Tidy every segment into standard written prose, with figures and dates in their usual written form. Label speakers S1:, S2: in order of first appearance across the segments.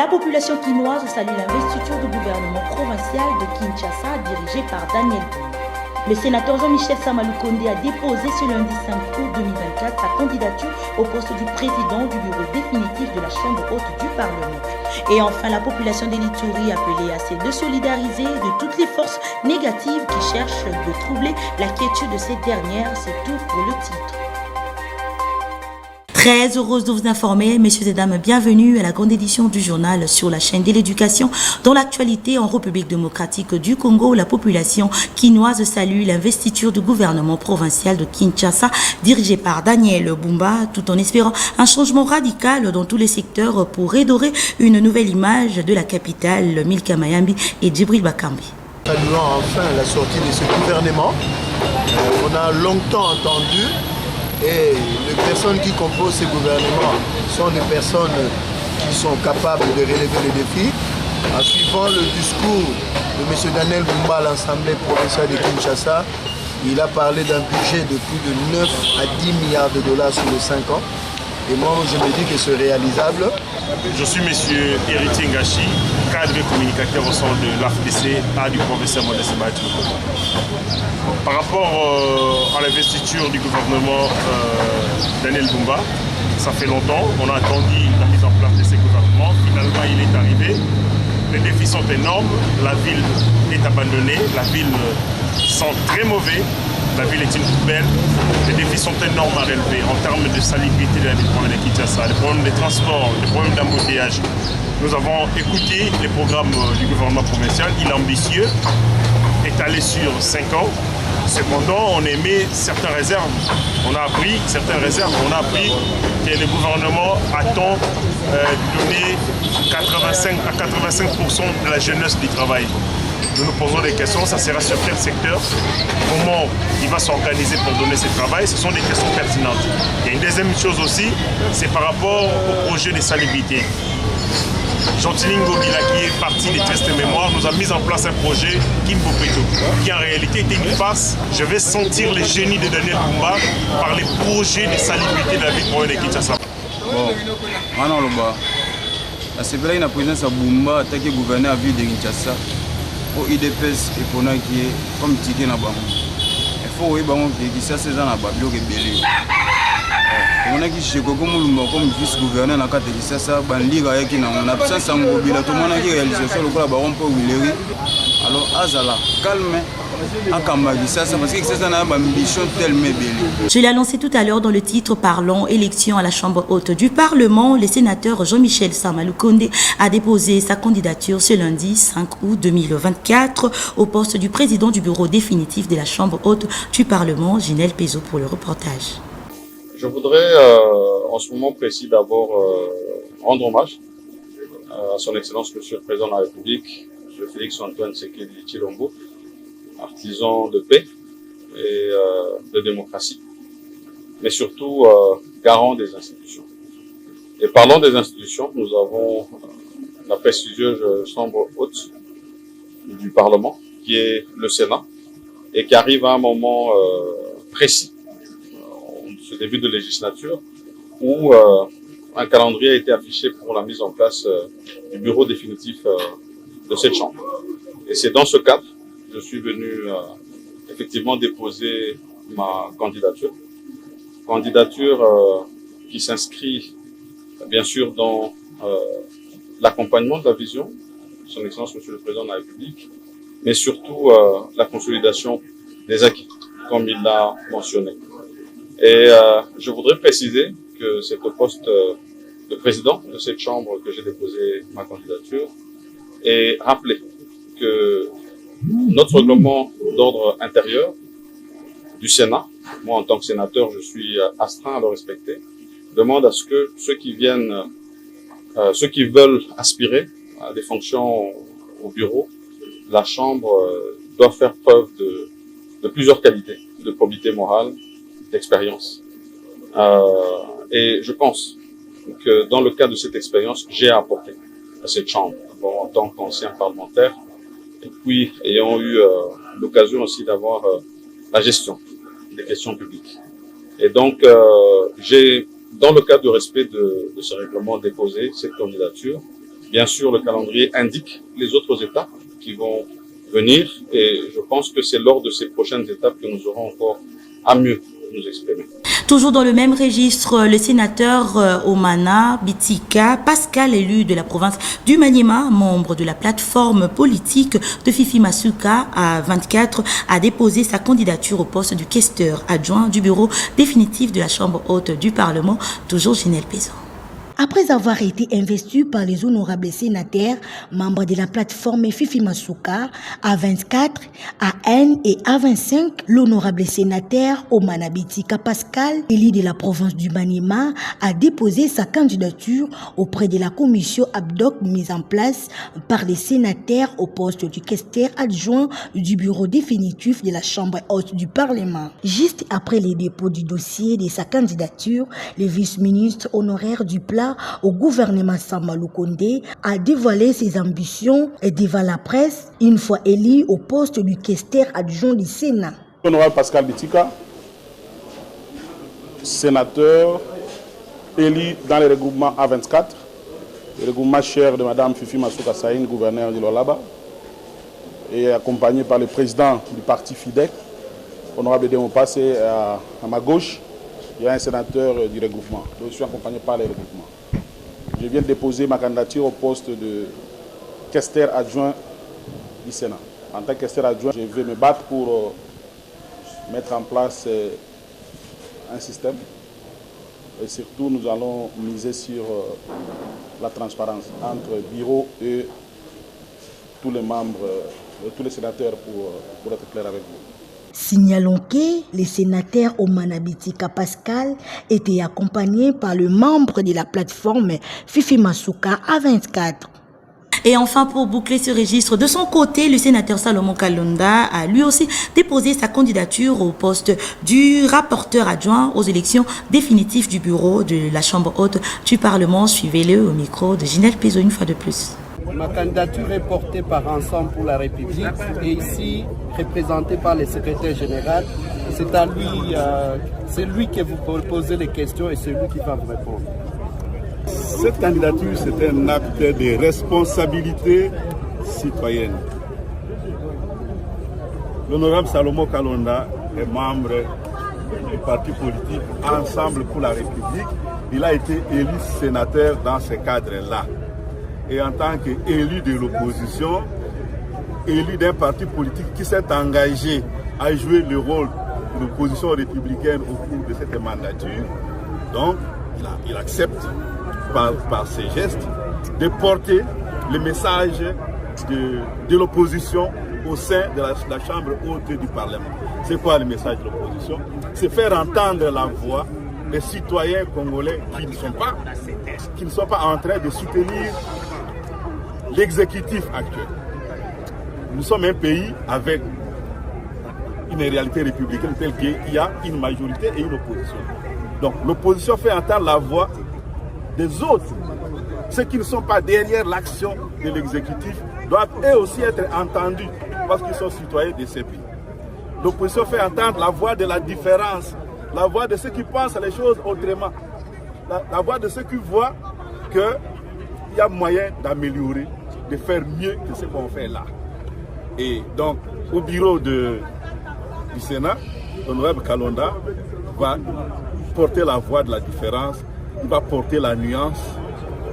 S1: La population quinoise salue l'investiture du gouvernement provincial de Kinshasa dirigé par Daniel Bumba. Le sénateur Jean-Michel Samaloukonde a déposé ce lundi 5 août 2024 sa candidature au poste du président du bureau définitif de la Chambre haute du Parlement. Et enfin, la population de l'Ituri appelée à se solidariser de toutes les forces négatives qui cherchent de troubler la quiétude de cette dernière. C'est tout pour le titre. Très heureuse de vous informer, messieurs et dames, bienvenue à la grande édition du journal sur la chaîne de l'éducation. Dans l'actualité en République démocratique du Congo, la population quinoise salue l'investiture du gouvernement provincial de Kinshasa dirigé par Daniel Bumba, tout en espérant un changement radical dans tous les secteurs pour redorer une nouvelle image de la capitale, Milka Mayambi et Djibril Bakambi.
S2: Saluant enfin la sortie de ce gouvernement, on a longtemps entendu. Et les personnes qui composent ce gouvernement sont des personnes qui sont capables de relever les défis. En suivant le discours de M. Daniel Bumba à l'Assemblée provinciale de Kinshasa, il a parlé d'un budget de plus de 9 à 10 milliards de dollars sur les 5 ans. Et moi, je me dis que c'est réalisable.
S3: Je suis M. Héritier Ngachi, cadre et communicateur au sein de l'AFDC du professeur Modeste Baïtou. Par rapport à l'investiture du gouvernement Daniel Bumba, ça fait longtemps, on a attendu la mise en place de ce gouvernement. Finalement, il est arrivé. Les défis sont énormes, la ville est abandonnée, la ville sent très mauvais. La ville est une poubelle, les défis sont énormes à relever en termes de salubrité de la ville de Kinshasa, les problèmes de transport, les problèmes d'embouteillage. Nous avons écouté les programmes du gouvernement provincial, il est ambitieux, étalé sur 5 ans. Cependant, on émet certaines réserves. On a appris certaines réserves. On a appris que le gouvernement attend de donner 85 à 85% de la jeunesse du travail. Nous nous posons des questions, ça sera sur quel secteur, comment il va s'organiser pour donner ce travail, ce sont des questions pertinentes. Il y a une deuxième chose aussi, c'est par rapport au projet de salubrité. Jean-Tilingo Bila, qui est parti des tristes mémoires, nous a mis en place un projet Kimbo Peto, qui en réalité était une farce. Je vais sentir les génies de Daniel Bumba par les projets de salubrité de la ville province de Kinshasa.
S4: Bon, c'est vrai que la présidence de Bumba a attaqué le gouverneur à la ville de Kinshasa. Au IDPS et pour nous qui est comme ticket na bango. Il faut que Kinshasa soit na babilo ke belé. On a qui chez Gogo Mulumba comme vice-gouverneur na kate Kinshasa bandira yaki na on absence en mobile tout le monde qui réalisation le baron pour Willeri. Alors azala calme.
S1: Je l'ai annoncé tout à l'heure dans le titre parlant élection à la Chambre haute du Parlement. Le sénateur Jean-Michel Samaloukonde a déposé sa candidature ce lundi 5 août 2024 au poste du président du bureau définitif de la Chambre haute du Parlement. Ginel Pezo pour le reportage.
S5: Je voudrais en ce moment précis d'abord rendre hommage à son Excellence Monsieur le Président de la République, M. Félix-Antoine Tshisekedi Tshilombo, artisan de paix et de démocratie, mais surtout garant des institutions. Et parlant des institutions, nous avons la prestigieuse Chambre haute du Parlement, qui est le Sénat, et qui arrive à un moment précis, ce début de législature, où un calendrier a été affiché pour la mise en place du bureau définitif de cette Chambre. Et c'est dans ce cadre je suis venu effectivement déposer ma candidature. Candidature qui s'inscrit bien sûr dans l'accompagnement de la vision de son Excellence Monsieur le Président de la République, mais surtout la consolidation des acquis, comme il l'a mentionné. Et je voudrais préciser que c'est au poste de président de cette Chambre que j'ai déposé ma candidature et rappeler que notre règlement d'ordre intérieur du Sénat, moi en tant que sénateur, je suis astreint à le respecter, demande à ce que ceux qui veulent aspirer à des fonctions au bureau, la Chambre doit faire preuve de plusieurs qualités, de probité morale, d'expérience. Et je pense que dans le cadre de cette expérience, j'ai apporté à cette Chambre, en tant qu'ancien parlementaire, et puis ayant eu l'occasion aussi d'avoir la gestion des questions publiques. Et donc, j'ai, dans le cadre du respect de ce règlement, déposé cette candidature Bien sûr, le calendrier indique les autres étapes qui vont venir et je pense que c'est lors de ces prochaines étapes que nous aurons encore à mieux nous exprimer.
S1: Toujours dans le même registre, le sénateur Omana Bitika Pascal, élu de la province du Maniema, membre de la plateforme politique de Fifi Masuka à 24, a déposé sa candidature au poste du questeur adjoint du bureau définitif de la Chambre haute du Parlement, toujours Ginelle Pézon. Après avoir été investi par les honorables sénateurs, membres de la plateforme Fifi Masuka, A24, AN et A25, l'honorable sénateur Omana Bitika Pascal, élu de la province du Maniema, a déposé sa candidature auprès de la commission Abdoc mise en place par les sénateurs au poste du questeur adjoint du bureau définitif de la Chambre haute du Parlement. Juste après les dépôts du dossier de sa candidature, le vice-ministre honoraire du Plat au gouvernement Sama Lukonde a dévoilé ses ambitions et devant la presse une fois élu au poste du questeur adjoint du Sénat.
S6: Honorable Pascal Bitika, sénateur élu dans le regroupement A24, le regroupement cher de Mme Fifi Masuka Saïn, gouverneur de l'Olaba, et accompagné par le président du parti FIDEC, honorable Demopasse, à ma gauche, il y a un sénateur du regroupement. Je suis accompagné par le regroupement. Je viens de déposer ma candidature au poste de questeur adjoint du Sénat. En tant que questeur adjoint, je vais me battre pour mettre en place un système. Et surtout, nous allons miser sur la transparence entre bureau et tous les membres, tous les sénateurs pour être clair avec vous.
S1: Signalons que le sénateur Omana Bitika Pascal était accompagné par le membre de la plateforme Fifi Masuka A24. Et enfin, pour boucler ce registre, de son côté, le sénateur Salomon Kalonda a lui aussi déposé sa candidature au poste du rapporteur adjoint aux élections définitives du bureau de la Chambre haute du Parlement. Suivez-le au micro de Ginelle Pézon une fois de plus.
S7: Ma candidature est portée par Ensemble pour la République et ici représentée par le secrétaire général. C'est à lui, c'est lui qui vous posez les questions et c'est lui qui va vous répondre.
S6: Cette candidature, c'est un acte de responsabilité citoyenne. L'honorable Salomon Kalonda est membre du parti politique Ensemble pour la République. Il a été élu sénateur dans ce cadre-là. Et en tant qu'élu de l'opposition, élu d'un parti politique qui s'est engagé à jouer le rôle de l'opposition républicaine au cours de cette mandature, donc il accepte par ses gestes de porter le message de l'opposition au sein de la Chambre haute du Parlement. C'est quoi le message de l'opposition? C'est faire entendre la voix des citoyens congolais qui ne sont pas en train de soutenir l'exécutif actuel. Nous sommes un pays avec une réalité républicaine telle qu'il y a une majorité et une opposition. Donc l'opposition fait entendre la voix des autres. Ceux qui ne sont pas derrière l'action de l'exécutif doivent eux aussi être entendus parce qu'ils sont citoyens de ces pays. L'opposition fait entendre la voix de la différence, la voix de ceux qui pensent les choses autrement, la voix de ceux qui voient qu'il y a moyen d'améliorer, de faire mieux que ce qu'on fait là. Et donc, au bureau du Sénat, l'honorable Kalonda va porter la voix de la différence, il va porter la nuance,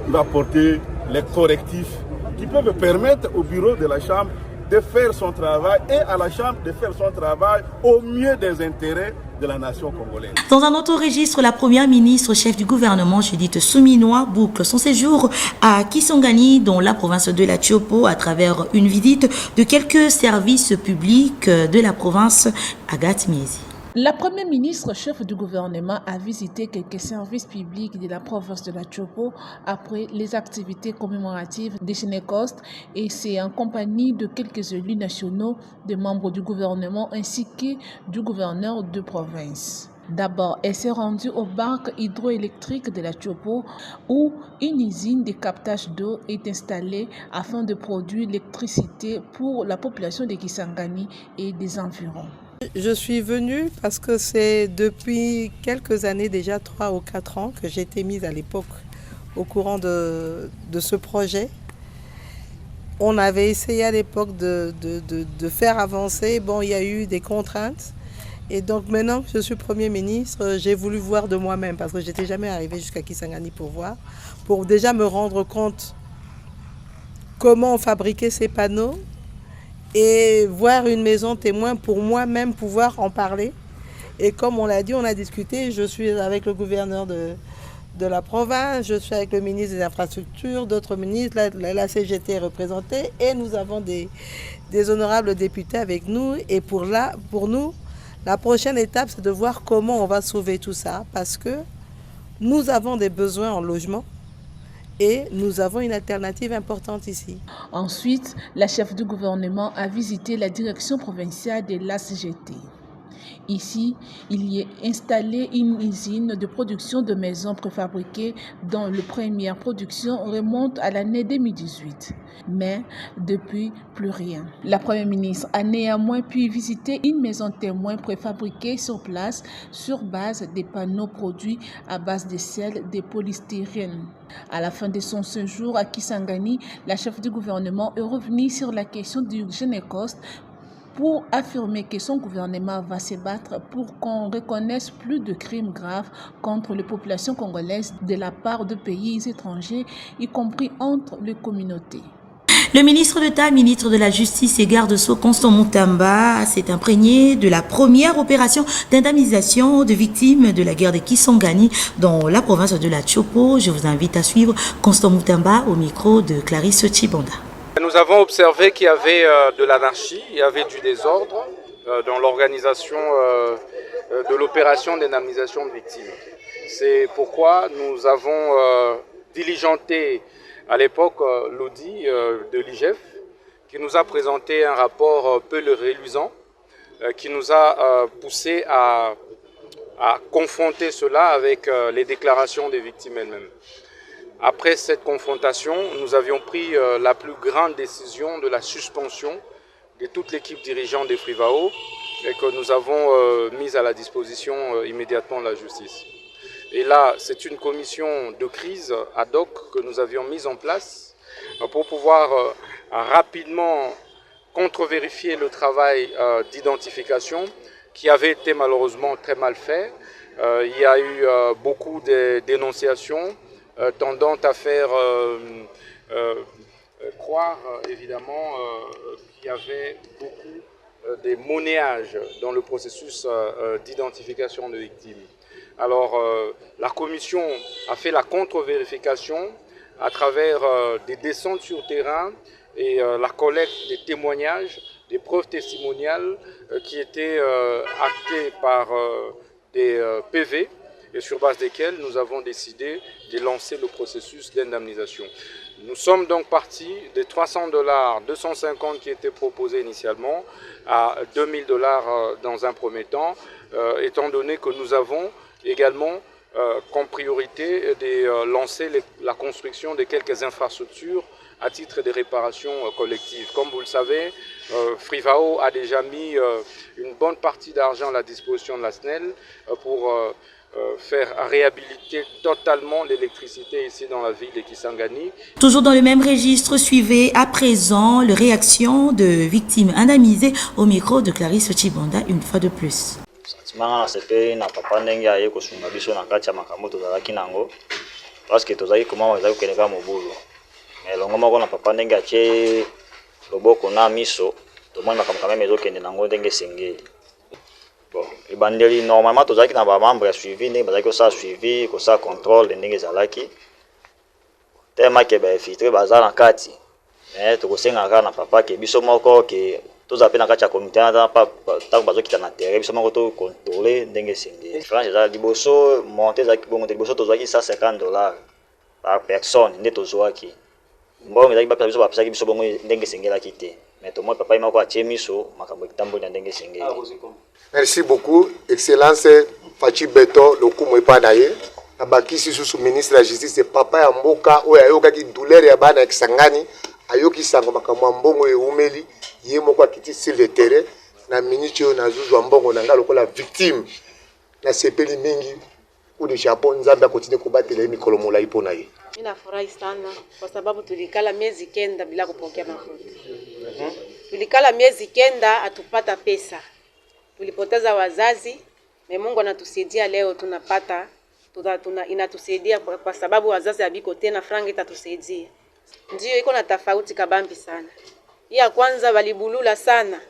S6: il va porter les correctifs qui peuvent permettre au bureau de la Chambre de faire son travail et à la Chambre de faire son travail au mieux des intérêts de la nation congolaise.
S1: Dans un autre registre, la première ministre chef du gouvernement, Judith Souminois, boucle son séjour à Kisangani, dans la province de la Tchopo, à travers une visite de quelques services publics de la province. Agathe Miezi.
S8: La première ministre chef du gouvernement a visité quelques services publics de la province de la Tchopo après les activités commémoratives des Sénécost et c'est en compagnie de quelques élus nationaux, des membres du gouvernement ainsi que du gouverneur de province. D'abord, elle s'est rendue au parc hydroélectrique de la Tchopo où une usine de captage d'eau est installée afin de produire l'électricité pour la population de Kisangani et des environs.
S9: Je suis venue parce que c'est depuis quelques années, déjà 3 ou 4 ans, que j'ai été mise à l'époque au courant de ce projet On avait essayé à l'époque de faire avancer. Bon, il y a eu des contraintes. Et donc maintenant que je suis Premier ministre, j'ai voulu voir de moi-même parce que je n'étais jamais arrivée jusqu'à Kisangani pour voir, pour déjà me rendre compte comment on fabriquait ces panneaux et voir une maison témoin pour moi-même pouvoir en parler. Et comme on l'a dit, on a discuté, je suis avec le gouverneur de la province, je suis avec le ministre des Infrastructures, d'autres ministres, la CGT est représentée et nous avons des honorables députés avec nous. Et pour nous, la prochaine étape, c'est de voir comment on va sauver tout ça parce que nous avons des besoins en logement et nous avons une alternative importante ici.
S8: Ensuite, la chef du gouvernement a visité la direction provinciale de la CGT. Ici, il y est installé une usine de production de maisons préfabriquées dont la première production remonte à l'année 2018. Mais depuis, plus rien. La Première ministre a néanmoins pu visiter une maison témoin préfabriquée sur place sur base des panneaux produits à base de sel de polystyrène. À la fin de son séjour à Kisangani, la chef du gouvernement est revenue sur la question du Génécost pour affirmer que son gouvernement va se battre pour qu'on reconnaisse plus de crimes graves contre les populations congolaises de la part de pays étrangers, y compris entre les communautés.
S1: Le ministre d'État, ministre de la Justice et garde-sceaux Constant Mutamba s'est imprégné de la première opération d'indemnisation de victimes de la guerre de Kisangani dans la province de la Chopo. Je vous invite à suivre Constant Mutamba au micro de Clarisse Chibonda.
S10: Nous avons observé qu'il y avait de l'anarchie, il y avait du désordre dans l'organisation de l'opération d'indemnisation de victimes. C'est pourquoi nous avons diligenté à l'époque l'audit de l'IGF qui nous a présenté un rapport peu reluisant qui nous a poussé à confronter cela avec les déclarations des victimes elles-mêmes. Après cette confrontation, nous avions pris la plus grande décision de la suspension de toute l'équipe dirigeante des Frivao et que nous avons mise à la disposition immédiatement de la justice. Et là, c'est une commission de crise ad hoc que nous avions mise en place pour pouvoir rapidement contre-vérifier le travail d'identification qui avait été malheureusement très mal fait. Il y a eu beaucoup de dénonciations tendant à faire croire évidemment qu'il y avait beaucoup de monnayage dans le processus d'identification de victimes. Alors la commission a fait la contre-vérification à travers des descentes sur terrain et la collecte des témoignages, des preuves testimoniales qui étaient actées par des PV et sur base desquels nous avons décidé de lancer le processus d'indemnisation. Nous sommes donc partis des $300, 250 qui étaient proposés initialement, à $2000 dans un premier temps, étant donné que nous avons également comme priorité de lancer la construction de quelques infrastructures à titre de réparation collective. Comme vous le savez, Frivao a déjà mis une bonne partie d'argent à la disposition de la SNEL pour faire réhabiliter totalement l'électricité ici dans la ville de Kisangani.
S1: Toujours dans le même registre, suivez à présent les réactions de victimes indemnisées au micro de Clarisse Chibonda une fois de plus.
S11: C'était na papa ndenge aye kosunga biso na kati ya makambo tozalaki nango parce que tozalaki comment bazali kokeneka mobulu mais longo moko na papa ndenge atie loboko na miso tomoni makambo quand même ezokende nango ndenge esengeli. Bon, ebandeli normalement tozalaki na ba membre ya suivi ndenge bazalaki kosala suivi kosala contrôle ndenge ezalaki tellement ke bainfiltre baza na kati mais tokosenga kaka na papa ke biso moko ke toza pe na kati ya comité ntango bazokita na terrain biso moko tocontrôle ndenge esengeli. France eza liboso monte ezalaki bongo te liboso tozwaki $150 par personne nde tozwaki mbongo ezalaki bapesa biso bapesaki biso bongo ndenge esengelaki te mais tomoi papa ye moko atie miso makambo ekitamboli na ndenge esengeli.
S12: Merci beaucoup, Excellence Fachi Beto, le coup moi pas d'ailleurs. Abakisi sous ministre de la Justice, papa ya mboka oyo ayokaki douleur ya bana Kisangani, ayoki sango makambo mbongo e umeli, ye moko akiti sur le terrain na minute yo na zuzu mbongo na ngalo kola victime na sepeli mingi ou de Japon nzamba continue ko battre mikolo molai pona ye.
S13: Mimi nafurahi sana kwa sababu tulikala miezi kenda bila kupokea mafuta. Tulikala miezi kenda atupata pesa. Tulipoteza wazazi, na Mungu anatusaidia leo tunapata inatusaidia kwa sababu wazazi habiko tena, franga itatusaidia. Ndio iko na tofauti kabambi sana. Ya kwanza walibulula sana.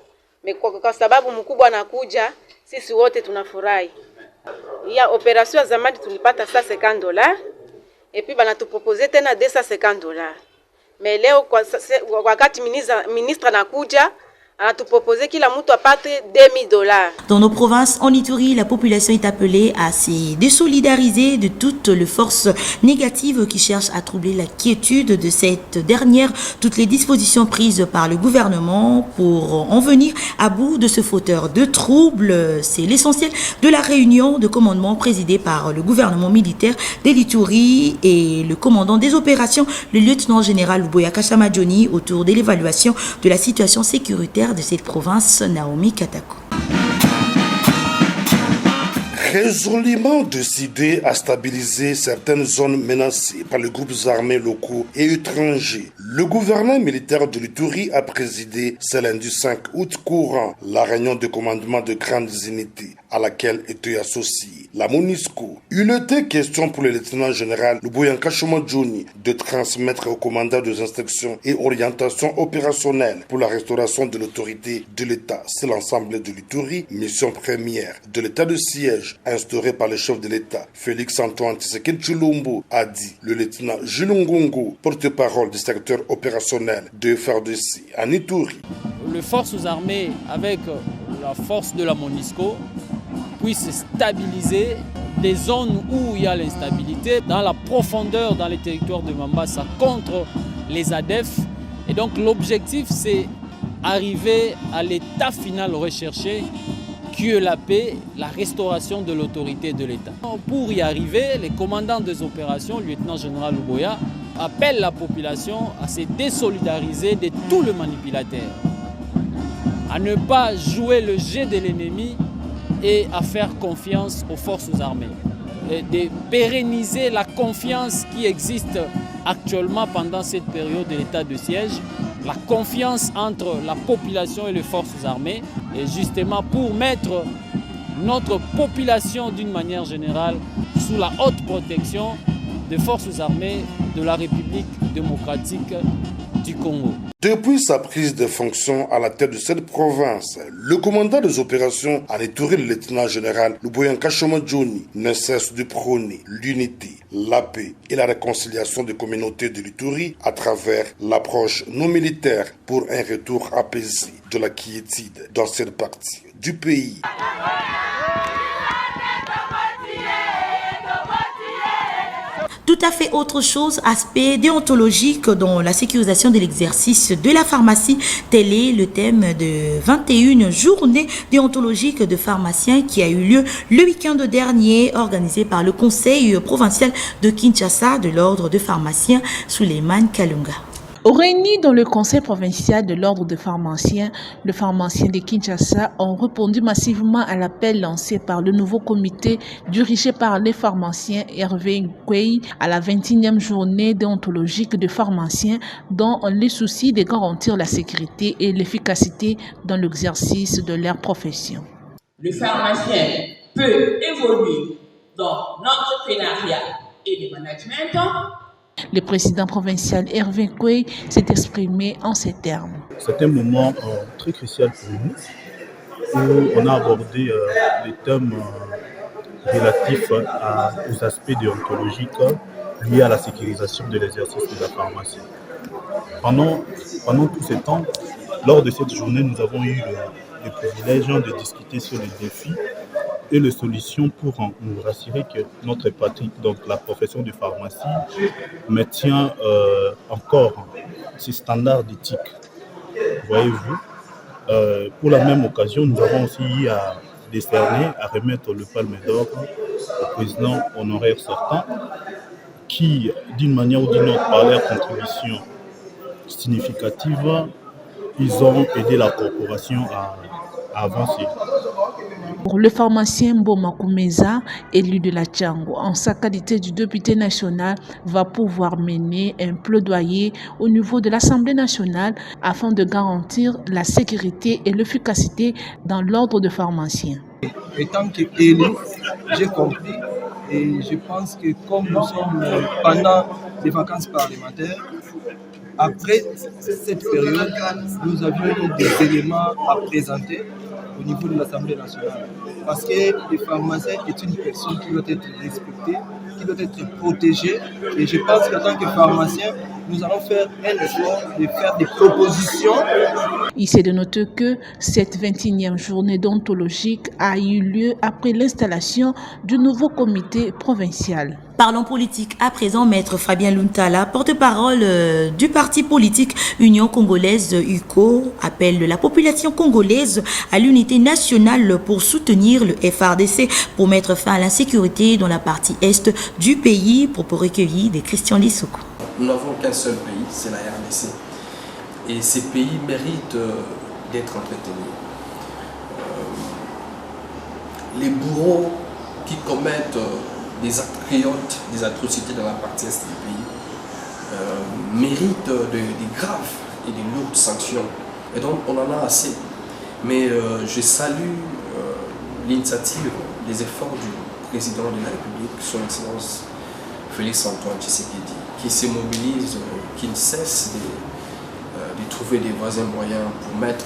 S13: Kwa sababu mkubwa anakuja, sisi wote tunafurahi. Ya operation zamani tulipata $50 et puis banatupropose tena $250. Mais leo wakati ministre anakuja anatupropose kila mtu apate $2000.
S1: Dans nos provinces, en Ituri, la population est appelée à se désolidariser de toutes les forces négatives qui cherchent à troubler la quiétude de cette dernière. Toutes les dispositions prises par le gouvernement pour en venir à bout de ce fauteur de troubles, c'est l'essentiel de la réunion de commandement présidée par le gouvernement militaire de l'Ituri et le commandant des opérations, le lieutenant-général Luboya Kashama Johnny, autour de l'évaluation de la situation sécuritaire de cette province, Naomi Katako.
S14: Résolument décidé à stabiliser certaines zones menacées par les groupes armés locaux et étrangers, le gouvernement militaire de l'Ituri a présidé ce lundi 5 août courant la réunion de commandement de grandes unités à laquelle était associée la MONUSCO. Il était question pour le lieutenant-général Luboya Kashama Johnny de transmettre au commandant des instructions et orientations opérationnelles pour la restauration de l'autorité de l'État. C'est l'ensemble de l'Ituri, mission première de l'état de siège instauré par le chef de l'État, Félix-Antoine Tshisekedi Tshilombo, a dit le lieutenant Jules Ngongo, porte-parole du secteur opérationnel de FARDC en Ituri.
S15: Les forces armées, avec la force de la MONUSCO, puissent stabiliser des zones où il y a l'instabilité, dans la profondeur, dans les territoires de Mambasa, contre les ADF. Et donc l'objectif, c'est arriver à l'état final recherché, qui est la paix, la restauration de l'autorité de l'État. Pour y arriver, les commandants des opérations, le lieutenant-général Luboya, appellent la population à se désolidariser de tous les manipulateurs, à ne pas jouer le jeu de l'ennemi et à faire confiance aux forces armées, et de pérenniser la confiance qui existe actuellement pendant cette période de l'état de siège, la confiance entre la population et les forces armées, et justement pour mettre notre population d'une manière générale sous la haute protection des forces armées de la République démocratique du Congo.
S14: Depuis sa prise de fonction à la tête de cette province, le commandant des opérations en Ituri, le lieutenant-général Luboya Kashama Johnny, ne cesse de prôner l'unité, la paix et la réconciliation des communautés de l'Ituri à travers l'approche non militaire pour un retour apaisé de la quiétude dans cette partie du pays.
S1: Tout à fait autre chose, aspect déontologique dans la sécurisation de l'exercice de la pharmacie. Tel est le thème de 21 journées déontologiques de pharmaciens qui a eu lieu le week-end dernier, organisé par le Conseil provincial de Kinshasa de l'ordre de pharmaciens Suleiman Kalunga.
S8: Réunis dans le conseil provincial de l'ordre des pharmaciens, les pharmaciens de Kinshasa ont répondu massivement à l'appel lancé par le nouveau comité dirigé par les pharmaciens Hervé Nkwei à la 21e journée déontologique de pharmaciens dont les soucis de garantir la sécurité et l'efficacité dans l'exercice de leur profession.
S16: Le pharmacien peut évoluer dans l'entrepreneuriat et le management.
S8: Le président provincial Hervé Nkwei s'est exprimé en ces termes.
S17: C'est un moment très crucial pour nous où on a abordé les thèmes relatifs aux aspects déontologiques liés à la sécurisation de l'exercice de la pharmacie. Pendant tout ce temps, lors de cette journée, nous avons eu le privilège de discuter sur les défis et les solutions pour nous rassurer que notre pratique, donc la profession de pharmacie, maintient encore ses standards d'éthique. Voyez-vous, pour la même occasion, nous avons aussi eu à décerner, à remettre le palme d'or au président honoraire sortant, qui, d'une manière ou d'une autre, par leur contribution significative, ils ont aidé la corporation à avancer.
S8: Pour le pharmacien Mboma Koumeza, élu de la Tchango, en sa qualité de député national, va pouvoir mener un plaidoyer au niveau de l'Assemblée nationale afin de garantir la sécurité et l'efficacité dans l'ordre de pharmaciens.
S7: Et tant qu'élu, j'ai compris et je pense que comme nous sommes pendant les vacances parlementaires, après cette période, nous avions des éléments à présenter au niveau de l'Assemblée nationale. Parce que le pharmacien est une personne qui doit être respectée, qui doit être protégée. Et je pense qu'en tant que pharmacien, nous allons faire un effort de faire des propositions.
S8: Il s'est de noter que cette 21e journée d'ontologique a eu lieu après l'installation du nouveau comité provincial.
S1: Parlons politique à présent, maître Fabien Luntala, porte-parole du parti politique Union congolaise UCO, appelle la population congolaise à l'unité nationale pour soutenir le FRDC pour mettre fin à l'insécurité dans la partie est du pays, pour recueillir des Christian Lissouko.
S18: Nous n'avons qu'un seul pays, c'est la RDC. Et ces pays méritent d'être entretenus. Les bourreaux qui commettent des actes criottes, des atrocités dans la partie est du pays, méritent des graves et des lourdes sanctions. Et donc on en a assez. Mais je salue l'initiative, les efforts du président de la République, son Excellence Félix Antoine Tshisekedi, qui se mobilise, qui ne cesse de trouver des voies et moyens pour mettre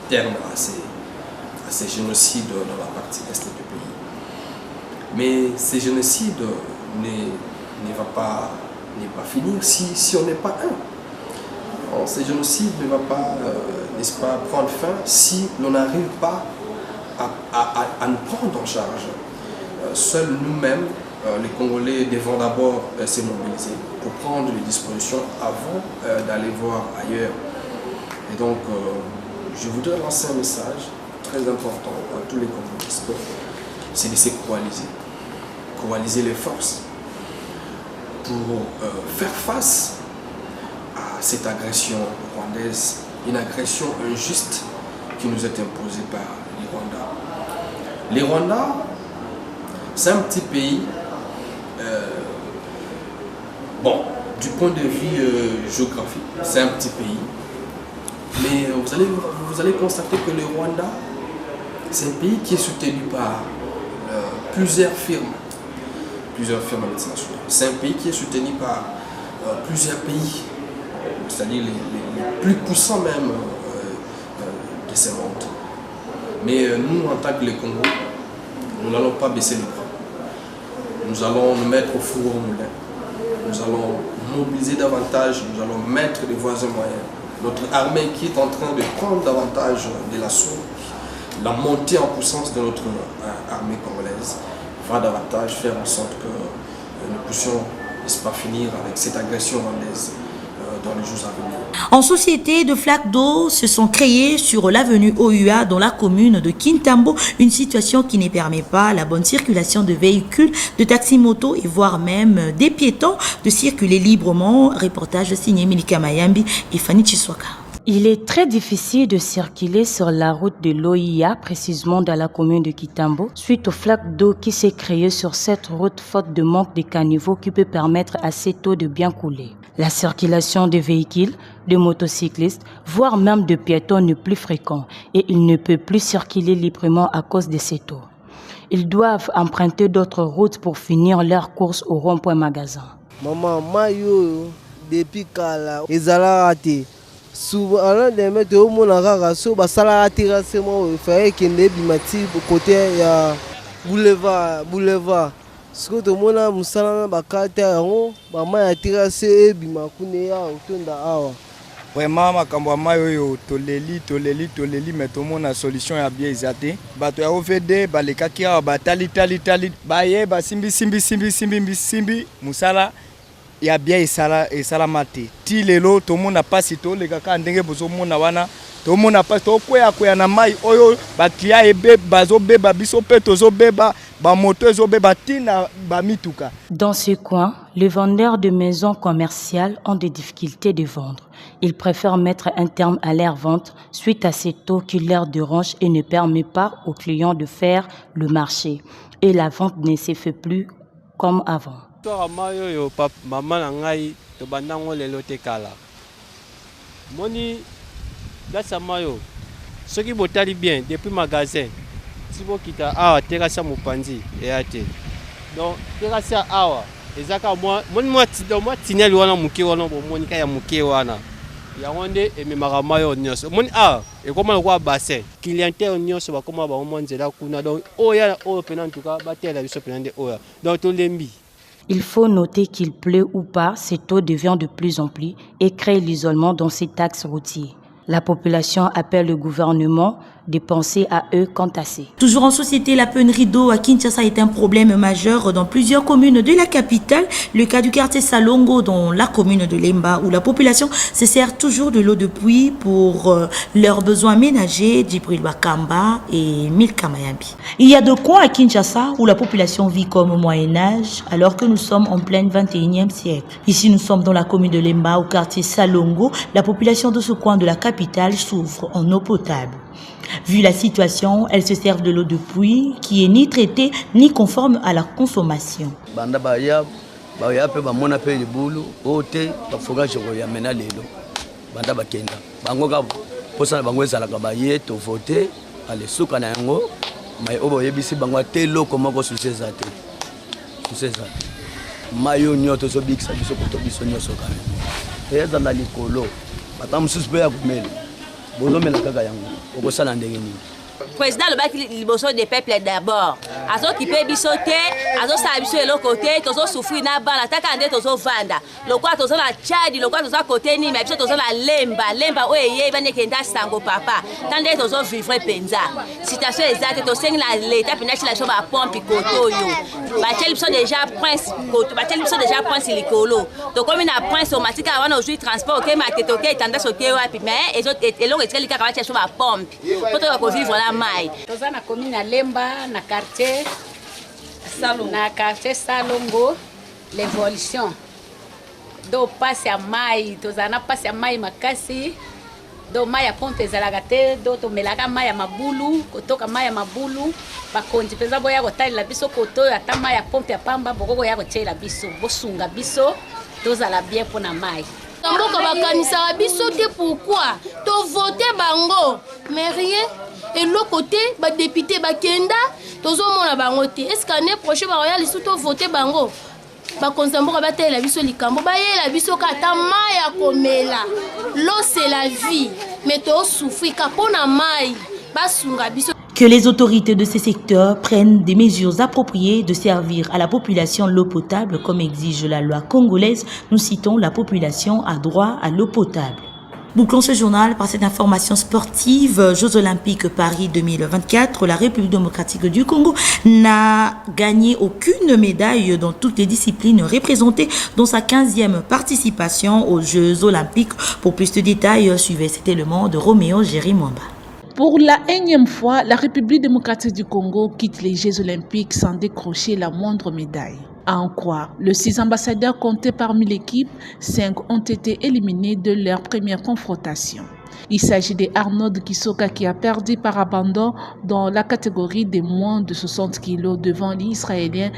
S18: terme à ces génocides dans la partie est du pays. Mais ces génocides ne va pas finir si on n'est pas un. Alors, ces génocides ne va pas, n'est-ce pas, prendre fin si l'on n'arrive pas à nous prendre en charge. Seuls nous-mêmes, les Congolais, devons d'abord se mobiliser pour prendre les dispositions avant d'aller voir ailleurs. Et donc, je voudrais lancer un message très important à tous les Congolais, c'est de se coaliser les forces pour faire face à cette agression rwandaise, une agression injuste qui nous est imposée par les Rwandais. Les Rwandais, c'est un petit pays, bon, du point de vue géographique, c'est un petit pays, mais vous allez constater que le Rwanda, c'est un pays qui est soutenu par plusieurs firmes multinationales. C'est un pays qui est soutenu par plusieurs pays, c'est-à-dire les plus puissants même de ce monde. Mais nous, en tant que les Congos, nous n'allons pas baisser les bras. Nous allons nous mettre au four au moulin. Nous allons mobiliser davantage, nous allons mettre des voies et moyens. Notre armée qui est en train de prendre davantage de l'assaut, la montée en puissance de notre armée congolaise va davantage faire en sorte que nous puissions, n'est-ce pas, finir avec cette agression rwandaise dans les jours à venir.
S1: En société, de flaques d'eau se sont créées sur l'avenue OUA dans la commune de Kintambo, une situation qui ne permet pas la bonne circulation de véhicules, de taxi-motos et voire même des piétons de circuler librement. Reportage signé Milika Mayambi et Fanny Chiswaka.
S19: Il est très difficile de circuler sur la route de l'OIA, précisément dans la commune de Kitambo, suite aux flaques d'eau qui s'est créée sur cette route faute de manque de caniveaux qui peut permettre à cette eau de bien couler. La circulation des véhicules, de motocyclistes, voire même de piétons n'est plus fréquente et ils ne peuvent plus circuler librement à cause de cette eau. Ils doivent emprunter d'autres routes pour finir leur course au rond-point magasin.
S20: Maman, mayo depuis kala ezala raté. Souvent les mecs au monde rara so ba sala tirasement il fallait qu'il ne bimati côté ya boulevard. Ce que tout le monde a musala ba kata yango ba ma ya tirase bima kune ya utonda awa.
S21: Vraiment makambo ya mayi oyo toleli mais tout le monde a solution ya bien ezate. Bato ya OVD balekaki awa batali baye basimbi musala ya bien esala mate. Ti lelo tout le monde a passé to le kaka ndenge bozo mona wana. Tout le monde a passé to kwea na mai oyo ba client ebe bazo beba biso pe tozo beba
S19: Dans ce coin, les vendeurs de maisons commerciales ont des difficultés de vendre. Ils préfèrent mettre un terme à leur vente suite à ces taux qui leur dérangent et ne permettent pas aux clients de faire le marché. Et la vente ne se fait plus comme avant.
S15: Moni gasa mayo soki botali bien depuis magasin si bo kita awa terasa mopanzi eate donc terasa awa ezaka moi tinyali wana muke wana bo monika ya muke wana ya wonde ememaka mayo nyonso moni ekoma kwa bassin clientèle nyonso bakoma ba monzela kuna donc oya oyo pena en tout cas batela biso pena de oya donc to lembi.
S19: Il faut noter qu'il pleut ou pas, cette eau devient de plus en plus et crée l'isolement dans ces axes routiers. La population appelle le gouvernement de penser à eux quant à ces.
S1: Toujours en société, la pénurie d'eau à Kinshasa est un problème majeur dans plusieurs communes de la capitale. Le cas du quartier Salongo dans la commune de Lemba où la population se sert toujours de l'eau de pluie pour leurs besoins ménagers, Djibril Wakamba et Milka Mayambi. Il y a de coins à Kinshasa où la population vit comme au Moyen-Âge alors que nous sommes en plein 21e siècle. Ici, nous sommes dans la commune de Lemba au quartier Salongo. La population de ce coin de la capitale souffre en eau potable. Vu la situation, elles se servent de l'eau de pluie qui est ni traitée ni conforme à la consommation.
S2: Banda baya pe ba mona pe libulu ote ba foga joko ya mena lelo. Banda bakenda. Bango ka posa bango ezala ka baye to voter ale suka na yango mai obo yebisi bango te loko moko suseza te. Suseza. Mayo nyoto so bikisa biso ko biso nyoso ka. Eza na likolo. Batam suspe ya kumelo.
S22: Président le bac liboso des peuples d'abord. Azo qui peut bisoter, azo sa biso de l'autre côté, tozo souffrir na bala, takande tozo vanda. Le quoi tozo la Tchad, le quoi tozo côté ni, mais biso tozo la lemba oye va nekenda sango papa. Tande tozo vivre penza. Situation exacte to seng la l'état pina la choba pompe koto yo. Ba tel biso déjà prince koto, ba tel biso déjà prince likolo. Donc comme na prince au matika wana aujourd'hui transport OK ma tetoke tanda soke wapi mais et autres et l'autre est lika ka choba pompe. Poto ko vivre la
S23: toza na commune ya Lemba na quartier Salongo l'évolution do passe ya mai toza na passe ya mai makasi do mai ya pompe ezalaka te do tomelaka mai ya mabulu kotoka mai ya mabulu bakonzi mpenza boya kotalela biso koto ata mai ya pompe ya pamba bokoko ya kotiela biso bosunga biso tozala bien mpona mai
S24: mboka bakanisaka biso te pourquoi to voter bango mais rien et l'autre côté ba député bakenda tozomona bango te est-ce qu'année prochaine ba royal sous to voter bango ba konsamboka batela biso likambo ba yela biso kata maya komela l'eau c'est la vie mais to souffrir ka pona mai basunga biso.
S1: Que les autorités de ces secteurs prennent des mesures appropriées de servir à la population l'eau potable comme exige la loi congolaise. Nous citons la population a droit à l'eau potable. Bouclons ce journal par cette information sportive. Jeux Olympiques Paris 2024. La République démocratique du Congo n'a gagné aucune médaille dans toutes les disciplines représentées dans sa 15e participation aux Jeux Olympiques. Pour plus de détails, suivez cet élément de Roméo Jérimwamba.
S8: Pour la énième fois, la République démocratique du Congo quitte les Jeux olympiques sans décrocher la moindre médaille. À en croire, les 6 ambassadeurs comptés parmi l'équipe, 5 ont été éliminés de leur première confrontation. Il s'agit de Arnold Kisoka qui a perdu par abandon dans la catégorie des moins de 60 kg devant l'Israélien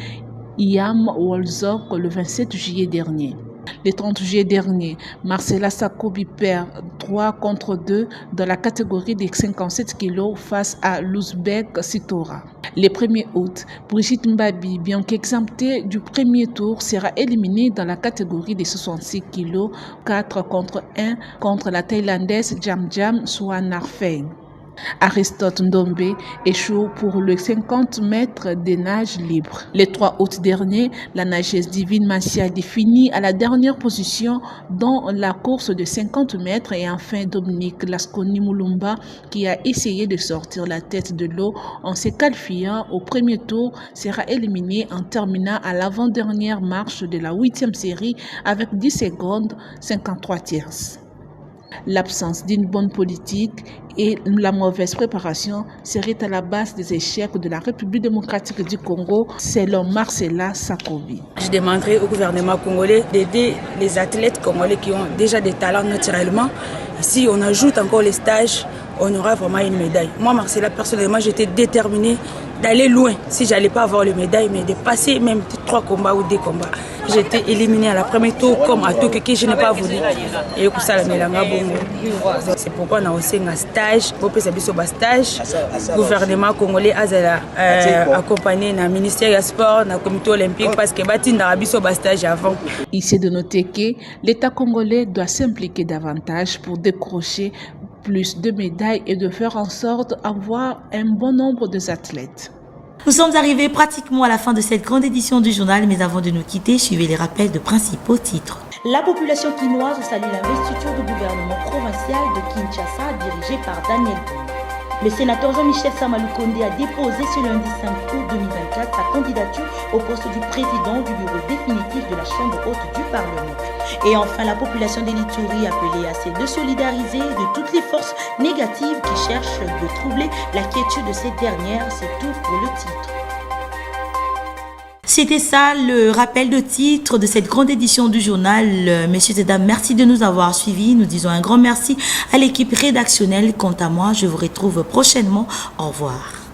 S8: Iam Wolzok le 27 juillet dernier. Le 30 juillet dernier, Marcela Sakobi perd 3-2 dans la catégorie des 57 kg face à l'Ouzbek Sitora. Le 1er août, Brigitte Mbabi, bien qu'exemptée du premier tour, sera éliminée dans la catégorie des 66 kg 4-1 contre la Thaïlandaise Jamjam Swanarfeng. Aristote Ndombe échoue pour le 50 mètres de nage libre. Le 3 août dernier, la nageuse Divine Manciadi finit à la dernière position dans la course de 50 mètres et enfin Dominique Lasconi Moulumba qui a essayé de sortir la tête de l'eau en se qualifiant au premier tour sera éliminé en terminant à l'avant-dernière marche de la 8e série avec 10 secondes 53 tierces. L'absence d'une bonne politique et la mauvaise préparation seraient à la base des échecs de la République démocratique du Congo, selon Marcella Sakobi.
S3: Je demanderai au gouvernement congolais d'aider les athlètes congolais qui ont déjà des talents naturellement. Si on ajoute encore les stages, on aura vraiment une médaille. Moi, Marcella, personnellement, j'étais déterminée d'aller loin si j'allais pas avoir le médaille, mais de passer même 3 combats ou 2 combats. J'étais éliminée à la première tour comme à tout que je n'ai pas voulu. Et pour ça, c'est pourquoi on a aussi un stage. Pour que stage, le gouvernement congolais a accompagné le ministère du sport, le comité olympique, parce que on a un stage avant.
S8: Il est de noter que l'État congolais doit s'impliquer davantage pour décrocher plus de médailles et de faire en sorte d'avoir un bon nombre d'athlètes.
S1: Nous sommes arrivés pratiquement à la fin de cette grande édition du journal, mais avant de nous quitter, suivez les rappels de principaux titres. La population quinoise salue l'investiture du gouvernement provincial de Kinshasa dirigé par Daniel Boone. Le sénateur Jean-Michel Samalukonde a déposé ce lundi 5 août 2024 sa candidature au poste du président du bureau définitif de la Chambre haute du Parlement. Et enfin, la population de l'Ituri appelée à se solidariser de toutes les forces négatives qui cherchent de troubler la quiétude de cette dernière. C'est tout pour le titre. C'était ça le rappel de titre de cette grande édition du journal. Messieurs et dames, merci de nous avoir suivis. Nous disons un grand merci à l'équipe rédactionnelle. Quant à moi, je vous retrouve prochainement. Au revoir.